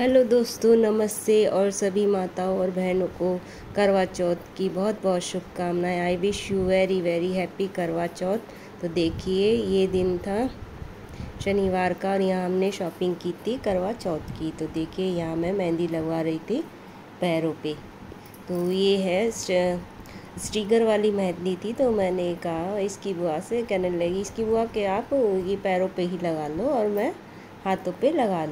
Hello दोस्तों, नमस्ते और सभी माताओं और बहनों को करवा चौथ की बहुत बहुत शुभकामनाएं। I wish you very very happy करवा चौथ। तो देखिए, ये दिन था शनिवार का और यहाँ हमने शॉपिंग की थी करवा चौथ की। तो देखिए, यहाँ मैं मेहंदी लगवा रही थी पैरों पे। तो ये है स्टिकर वाली मेहंदी थी। तो मैंने कहा इसकी बुआ से, कहने लगी इसकी बुआ कि आप ये पैरों पे ही लगा लो और मैं हाथों पे लगा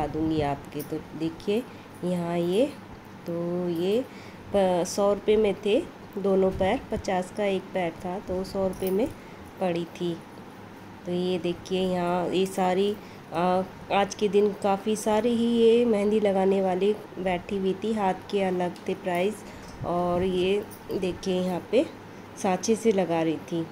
दूँगी आपके। तो देखिए यहाँ ये, तो ये 100 रुपये में थे दोनों पैर, 50 का एक पैर था, तो 100 रुपये में पड़ी थी। तो ये देखिए यहाँ ये सारी आज के दिन काफ़ी सारी ही ये मेहंदी लगाने वाली बैठी हुई थी, हाथ के अलग थे प्राइस। और ये देखिए यहाँ पे सांचे से लगा रही थी,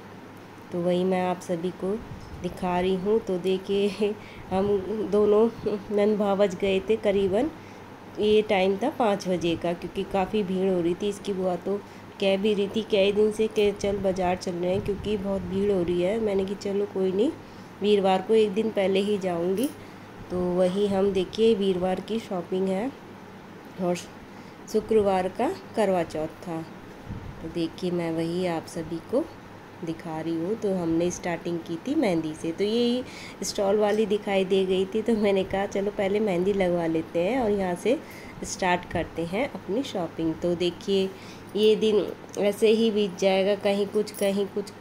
तो वही मैं आप सभी को दिखा रही हूँ। तो देखिए हम दोनों नन भावज गए थे करीबन, ये टाइम था 5 बजे का, क्योंकि काफ़ी भीड़ हो रही थी। इसकी बुआ तो कह भी रही थी कई दिन से कि चल बाज़ार चल रहे हैं क्योंकि बहुत भीड़ हो रही है। मैंने कि चलो कोई नहीं, वीरवार को एक दिन पहले ही जाऊंगी। तो वही हम देखिए वीरवार की शॉपिंग है और शुक्रवार का करवा चौथ था। तो देखिए मैं वही आप सभी को दिखा रही हूँ। तो हमने स्टार्टिंग की थी मेहंदी से, तो ये स्टॉल वाली दिखाई दे गई थी, तो मैंने कहा चलो पहले मेहंदी लगवा लेते हैं और यहाँ से स्टार्ट करते हैं अपनी शॉपिंग। तो देखिए ये दिन ऐसे ही बीत जाएगा, कहीं कुछ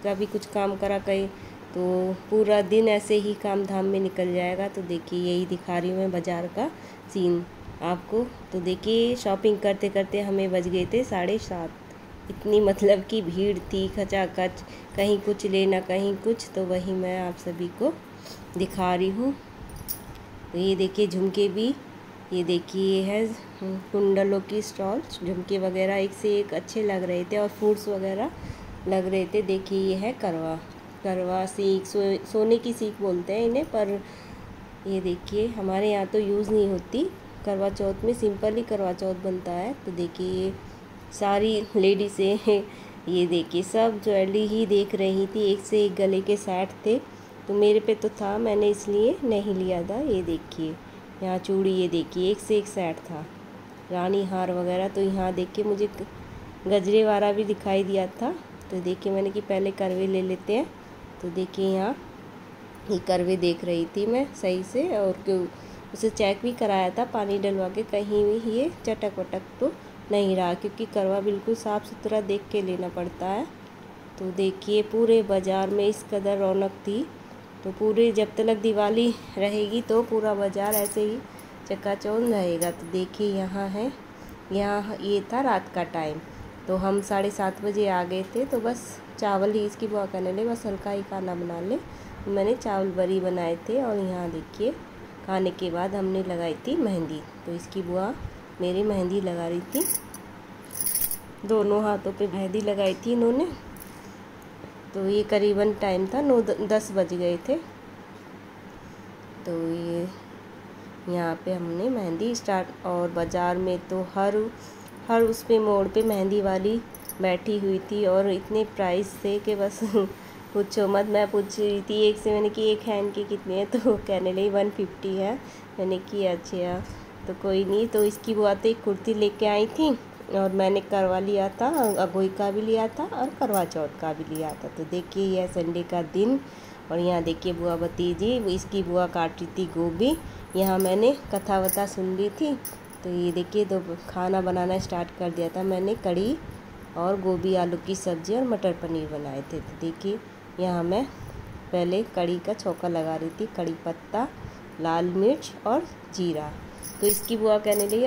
कभी कुछ काम करा, कहीं तो पूरा दिन ऐसे ही काम धाम में निकल जाएगा। तो देखिए यही दिखा रही हूँ मैं बाज़ार का सीन आपको। तो देखिए शॉपिंग करते करते हमें बज गए थे 7:30। इतनी मतलब कि भीड़ थी खचाखच, कहीं कुछ लेना कहीं कुछ। तो वही मैं आप सभी को दिखा रही हूँ। तो ये देखिए झुमके भी, ये देखिए ये है कुंडलों की स्टॉल, झुमके वगैरह एक से एक अच्छे लग रहे थे और फ्रूट्स वगैरह लग रहे थे। देखिए ये है करवा सीख, सोने की सीख बोलते हैं इन्हें, पर ये देखिए हमारे यहाँ तो यूज़ नहीं होती करवा चौथ में, सिंपल ही करवा चौथ बनता है। तो देखिए ये सारी लेडीज़ें ये देखिए सब ज्वेलरी ही देख रही थी, एक से एक गले के सेट थे। तो मेरे पे तो था, मैंने इसलिए नहीं लिया था। ये देखिए यहाँ चूड़ी, ये देखिए एक से एक सेट था, रानी हार वगैरह। तो यहाँ देखिए मुझे गजरे वाला भी दिखाई दिया था। तो देखिए मैंने कि पहले करवे ले लेते हैं। तो देखिए यहाँ ये करवे देख रही थी मैं सही से, और उसे चेक भी कराया था पानी डलवा के, कहीं भी ये चटक वटक तो नहीं रहा, क्योंकि करवा बिल्कुल साफ़ सुथरा देख के लेना पड़ता है। तो देखिए पूरे बाज़ार में इस कदर रौनक थी। तो पूरे जब तक दिवाली रहेगी तो पूरा बाज़ार ऐसे ही चकाचौंध रहेगा। तो देखिए यहाँ है, यहाँ ये था रात का टाइम। तो हम 7:30 बजे आ गए थे। तो बस चावल ही इसकी बुआ कहने लगे बस हल्का ही खाना बना ले। तो मैंने चावल बड़ी बनाए थे। और यहाँ देखिए खाने के बाद हमने लगाई थी मेहंदी। तो इसकी बुआ मेरी मेहंदी लगा रही थी, दोनों हाथों पे मेहंदी लगाई थी इन्होंने। तो ये करीबन टाइम था 9-10 बज गए थे। तो ये यहाँ पे हमने मेहंदी स्टार्ट, और बाज़ार में तो हर उस पे मोड़ पे मेहंदी वाली बैठी हुई थी, और इतने प्राइस थे कि बस पूछो मत। मैं पूछ रही थी एक से, मैंने कि एक हैंड के कितने हैं, तो कहने लगी 150 है। मैंने कि अच्छा तो कोई नहीं। तो इसकी बुआ तो एक कुर्ती लेके आई थी, और मैंने करवा लिया था, अगोई का भी लिया था और करवा चौथ का भी लिया था। तो देखिए यह संडे का दिन, और यहाँ देखिए बुआ भतीजी, इसकी बुआ काट रही थी गोभी। यहाँ मैंने कथा वथा सुन ली थी। तो ये देखिए तो खाना बनाना स्टार्ट कर दिया था मैंने, कढ़ी और गोभी आलू की सब्ज़ी और मटर पनीर बनाए थे। तो देखिए यहाँ मैं पहले कढ़ी का छौंका लगा रही थी, कढ़ी पत्ता, लाल मिर्च और जीरा। तो इसकी बुआ कहने लगी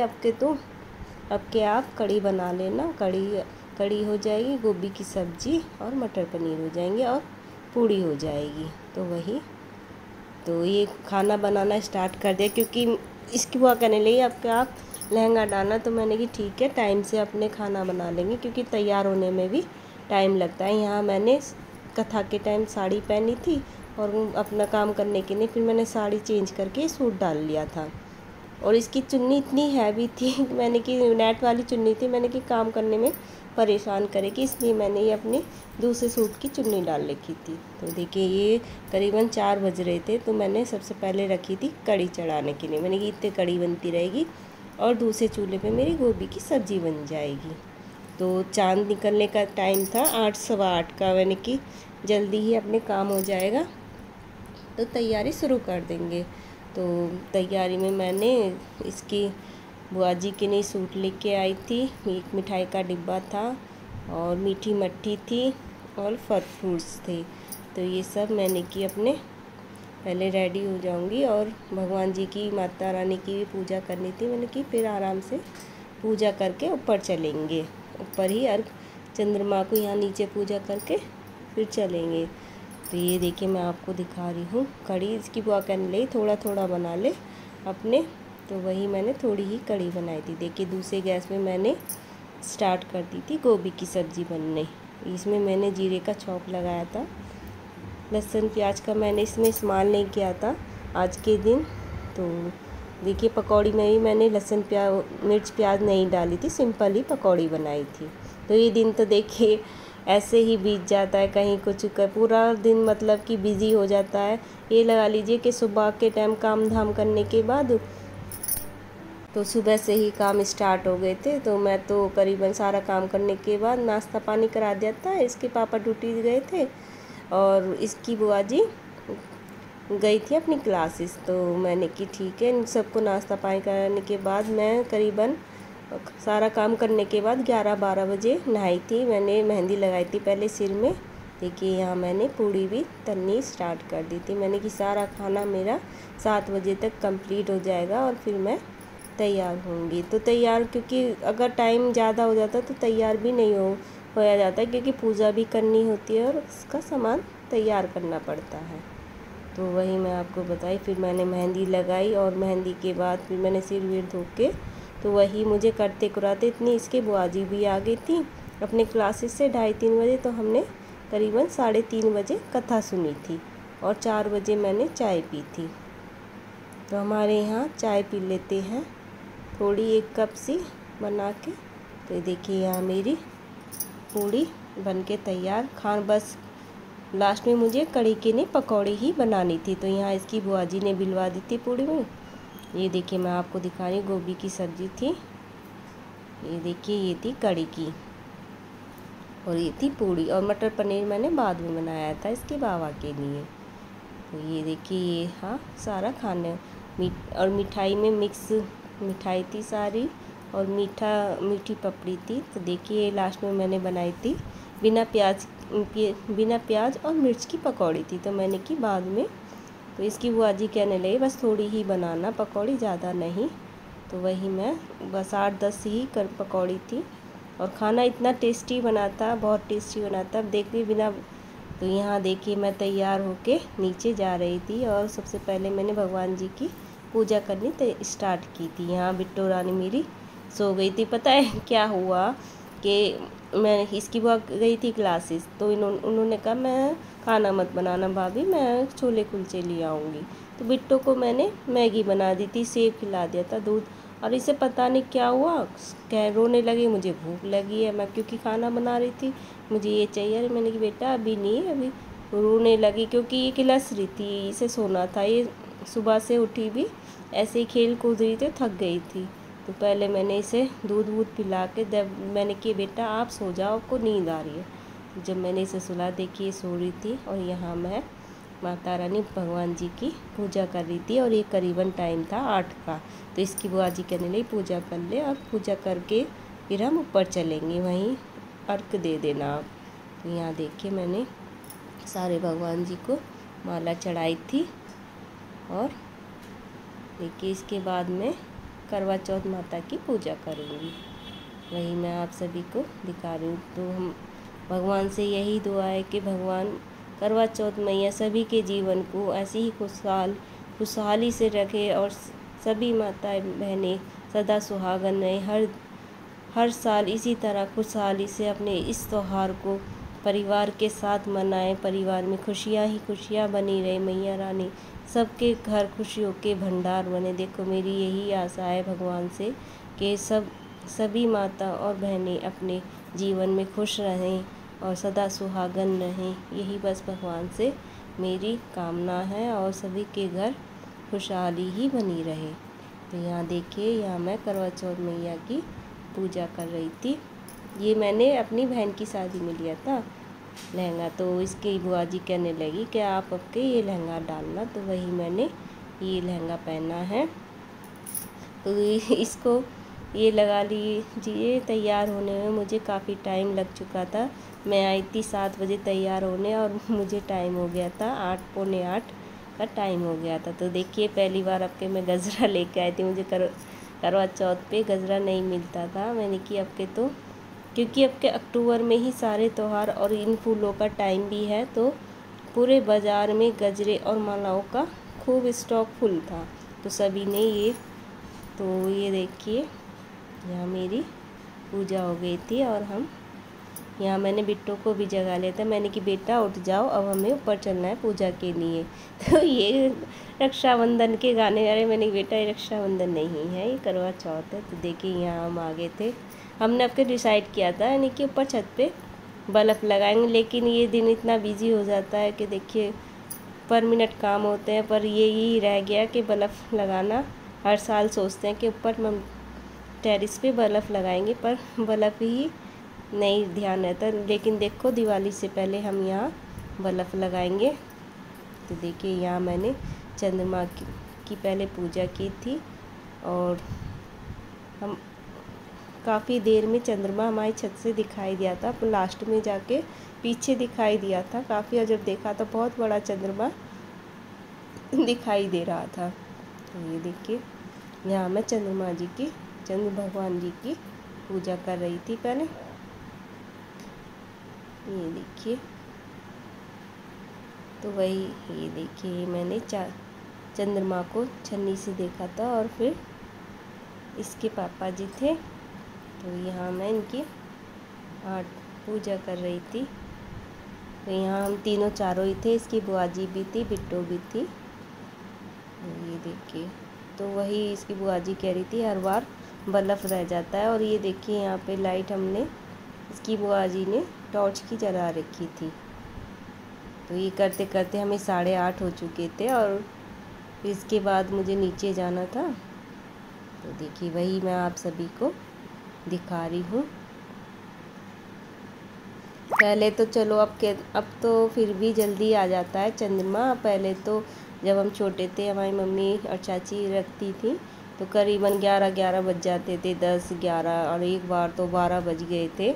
अब के आप कढ़ी बना लेना, कढ़ी हो जाएगी, गोभी की सब्ज़ी और मटर पनीर हो जाएंगे और पूड़ी हो जाएगी। तो वही, तो ये खाना बनाना स्टार्ट कर दिया, क्योंकि इसकी बुआ कहने लगी अब के आप लहंगा डालना। तो मैंने कि ठीक है, टाइम से अपने खाना बना लेंगे, क्योंकि तैयार होने में भी टाइम लगता है। यहाँ मैंने कथा के टाइम साड़ी पहनी थी, और अपना काम करने के लिए फिर मैंने साड़ी चेंज करके सूट डाल लिया था। और इसकी चुन्नी इतनी हैवी थी मैंने कि नेट वाली चुन्नी थी, मैंने कि काम करने में परेशान करेगी, इसलिए मैंने ये अपने दूसरे सूट की चुन्नी डाल रखी थी। तो देखिए ये करीबन 4 बज रहे थे, तो मैंने सबसे पहले रखी थी कढ़ी चढ़ाने के लिए। मैंने कि इतने कढ़ी बनती रहेगी और दूसरे चूल्हे पे मेरी गोभी की सब्ज़ी बन जाएगी। तो चाँद निकलने का टाइम था 8 सवा 8 का, मैंने कि जल्दी ही अपने काम हो जाएगा तो तैयारी शुरू कर देंगे। तो तैयारी में मैंने इसकी बुआ जी के लिए सूट लेके आई थी, एक मिठाई का डिब्बा था और मीठी मट्ठी थी और फल फ्रूट्स थे। तो ये सब मैंने कि अपने पहले रेडी हो जाऊंगी और भगवान जी की, माता रानी की भी पूजा करनी थी मैंने कि, फिर आराम से पूजा करके ऊपर चलेंगे। ऊपर ही अर्घ चंद्रमा को यहाँ नीचे पूजा करके फिर चलेंगे। तो ये देखिए मैं आपको दिखा रही हूँ कढ़ी। इसकी बुआ कहने लगी थोड़ा थोड़ा बना ले अपने, तो वही मैंने थोड़ी ही कढ़ी बनाई थी। देखिए दूसरे गैस में मैंने स्टार्ट कर दी थी गोभी की सब्ज़ी बनने। इसमें मैंने जीरे का छौंक लगाया था, लहसुन प्याज का मैंने इसमें इस्तेमाल नहीं किया था आज के दिन। तो देखिए पकौड़ी में भी मैंने लहसुन मिर्च प्याज नहीं डाली थी, सिंपल ही पकौड़ी बनाई थी। तो ये दिन तो देखिए ऐसे ही बीत जाता है, कहीं कुछ पूरा दिन मतलब कि बिज़ी हो जाता है। ये लगा लीजिए कि सुबह के टाइम काम धाम करने के बाद तो सुबह से ही काम स्टार्ट हो गए थे। तो मैं तो करीबन सारा काम करने के बाद नाश्ता पानी करा दिया था। इसके पापा ड्यूटी गए थे और इसकी बुआ जी गई थी अपनी क्लासेस। तो मैंने कि ठीक है, इन सबको नाश्ता पानी कराने के बाद मैं करीबन सारा काम करने के बाद 11-12 बजे नहाई थी। मैंने मेहंदी लगाई थी पहले सिर में। देखिए यहाँ मैंने पूड़ी भी तलनी स्टार्ट कर दी थी। मैंने कि सारा खाना मेरा 7 बजे तक कंप्लीट हो जाएगा और फिर मैं तैयार होंगी। तो तैयार, क्योंकि अगर टाइम ज़्यादा हो जाता तो तैयार भी नहीं होया जाता, क्योंकि पूजा भी करनी होती है और उसका सामान तैयार करना पड़ता है। तो वही मैं आपको बताई। फिर मैंने मेहंदी लगाई और मेहंदी के बाद फिर मैंने सिर वीर धो के, तो वही मुझे करते कराते इतनी इसके बुआ जी भी आ गई थी अपने क्लासेस से 2:30-3 बजे। तो हमने करीबन 3:30 बजे कथा सुनी थी और 4 बजे मैंने चाय पी थी। तो हमारे यहाँ चाय पी लेते हैं थोड़ी, 1 कप सी बना के। तो देखिए यहाँ मेरी पूड़ी बन के तैयार। बस लास्ट में मुझे कढ़ी के लिए पकौड़ी ही बनानी थी, तो यहाँ इसकी बुआ जी ने बिलवा दी थी पूड़ी में। ये देखिए मैं आपको दिखा रही हूँ, गोभी की सब्ज़ी थी, ये देखिए ये थी कढ़ी की, और ये थी पूड़ी। और मटर पनीर मैंने बाद में बनाया था इसके बाबा के लिए। तो ये देखिए ये हाँ सारा खाने और मिठाई में मिक्स मिठाई थी सारी, और मीठी पपड़ी थी। तो देखिए लास्ट में मैंने बनाई थी बिना प्याज और मिर्च की पकौड़ी थी। तो मैंने की बाद में, तो इसकी बुआ जी कहने लगी बस थोड़ी ही बनाना पकौड़ी, ज़्यादा नहीं। तो वही मैं बस 8-10 ही पकौड़ी थी और खाना इतना टेस्टी बना था, बहुत टेस्टी बना था। अब देखिए बिना, तो यहाँ देखिए मैं तैयार होके नीचे जा रही थी और सबसे पहले मैंने भगवान जी की पूजा करनी स्टार्ट की थी। यहाँ बिट्टू रानी मेरी सो गई थी। पता है क्या हुआ कि मैं इसकी बुआ गई थी क्लासेस, तो उन्होंने कहा मैं खाना मत बनाना भाभी, मैं छोले कुलचे ले आऊँगी। तो बिट्टू को मैंने मैगी बना दी थी, सेब खिला दिया था, दूध। और इसे पता नहीं क्या हुआ, कह रोने लगी मुझे भूख लगी है। मैं क्योंकि खाना बना रही थी, मुझे ये चाहिए। अरे मैंने कि बेटा अभी नहीं, अभी। रोने लगी क्योंकि ये किलस रही थी, इसे सोना था। ये सुबह से उठी भी ऐसे ही खेल कूद रही थी, थक गई थी। तो पहले मैंने इसे दूध वूध पिला के, जब मैंने कि बेटा आप सो जाओ, आपको नींद आ रही है। जब मैंने इसे सुला, देखिए सो रही थी और यहाँ मैं माता रानी भगवान जी की पूजा कर रही थी और ये करीबन टाइम था 8 का। तो इसकी बुआ जी कहने लगी पूजा कर ले और पूजा करके फिर हम ऊपर चलेंगे, वहीं अर्घ दे देना आप। तो यहाँ देखिए मैंने सारे भगवान जी को माला चढ़ाई थी और देखिए इसके बाद में करवा चौथ माता की पूजा करूँगी, वही मैं आप सभी को दिखा रही हूँ। तो हम भगवान से यही दुआ है कि भगवान करवा चौथ मैया सभी के जीवन को ऐसी ही खुशहाली से रखे और सभी माताएं बहनें सदा सुहागन रहे। हर साल इसी तरह खुशहाली से अपने इस त्यौहार को परिवार के साथ मनाएं, परिवार में खुशियाँ ही खुशियाँ बनी रहे। मैया रानी सबके घर खुशियों के भंडार बने। देखो मेरी यही आशा है भगवान से कि सभी माता और बहनें अपने जीवन में खुश रहें और सदा सुहागन रहें। यही बस भगवान से मेरी कामना है और सभी के घर खुशहाली ही बनी रहे। तो यहाँ देखिए, यहाँ मैं करवा चौथ मैया की पूजा कर रही थी। ये मैंने अपनी बहन की शादी में लिया था लहंगा, तो इसकी बुआ जी कहने लगी कि आप आपके ये लहंगा डालना, तो वही मैंने ये लहंगा पहना है। तो इसको ये लगा लीजिए, तैयार होने में मुझे काफ़ी टाइम लग चुका था। मैं आई थी 7 बजे तैयार होने और मुझे टाइम हो गया था 8, पौने 8 का टाइम हो गया था। तो देखिए पहली बार आपके मैं गजरा लेके आई थी। मुझे करवा चौथ पे गजरा नहीं मिलता था। मैंने कि आपके तो क्योंकि अब के अक्टूबर में ही सारे त्यौहार और इन फूलों का टाइम भी है, तो पूरे बाज़ार में गजरे और मालाओं का खूब स्टॉक फुल था। तो सभी ने ये देखिए, यहाँ मेरी पूजा हो गई थी और यहाँ मैंने बिट्टू को भी जगा लिया था। मैंने कि बेटा उठ जाओ, अब हमें ऊपर चलना है पूजा के लिए। तो ये रक्षाबंधन के गाने गा रहे। मैंने बेटा ये रक्षाबंधन नहीं है, ये करवा चौथ है। तो देखिए यहाँ हम आ गए थे। हमने आपके डिसाइड किया था यानी कि ऊपर छत पे बल्ब लगाएंगे, लेकिन ये दिन इतना बिजी हो जाता है कि देखिए पर मिनट काम होते हैं। पर यही रह गया कि बल्ब लगाना हर साल सोचते हैं कि ऊपर हम टेरिस पे बल्ब लगाएंगे, पर बल्ब ही नहीं ध्यान रहता। लेकिन देखो दिवाली से पहले हम यहाँ बल्ब लगाएंगे। तो देखिए यहाँ मैंने चंद्रमा की पहले पूजा की थी और हम काफ़ी देर में चंद्रमा हमारी छत से दिखाई दिया था। लास्ट में जाके पीछे दिखाई दिया था काफ़ी, और जब देखा तो बहुत बड़ा चंद्रमा दिखाई दे रहा था। तो ये देखिए यहाँ मैं चंद्र भगवान जी की पूजा कर रही थी पहले। ये देखिए, तो वही ये देखिए मैंने चंद्रमा को छन्नी से देखा था और फिर इसके पापा जी थे। तो यहाँ मैं इनकी पूजा कर रही थी। तो यहाँ हम तीनों चारों ही थे, इसकी बुआ जी भी थी, बिट्टू भी थी। ये देखिए, तो वही इसकी बुआ जी कह रही थी हर बार बल्ब रह जाता है। और ये देखिए यहाँ पे लाइट हमने इसकी बुआ जी ने टॉर्च की जला रखी थी। तो ये करते करते हमें 8:30 हो चुके थे और इसके बाद मुझे नीचे जाना था। तो देखिए वही मैं आप सभी को दिखा रही हूँ। पहले तो चलो अब तो फिर भी जल्दी आ जाता है चंद्रमा। पहले तो जब हम छोटे थे हमारी मम्मी और चाची रखती थी तो करीबन 11 बज जाते थे, 10, 11 और एक बार तो 12 बज गए थे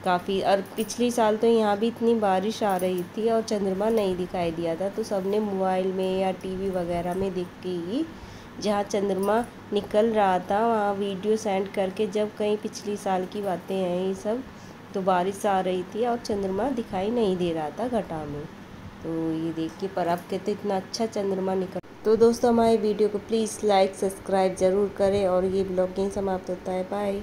काफ़ी। और पिछली साल तो यहाँ भी इतनी बारिश आ रही थी और चंद्रमा नहीं दिखाई दिया था। तो सबने मोबाइल में या टीवी वगैरह में देख के ही जहाँ चंद्रमा निकल रहा था वहाँ वीडियो सेंड करके, जब कहीं पिछली साल की बातें हैं ये सब, तो बारिश आ रही थी और चंद्रमा दिखाई नहीं दे रहा था घटा में। तो ये देखिए, पर अब कहते इतना अच्छा चंद्रमा निकल। तो दोस्तों हमारे वीडियो को प्लीज़ लाइक सब्सक्राइब ज़रूर करें और ये ब्लॉग यहीं समाप्त होता है। बाय।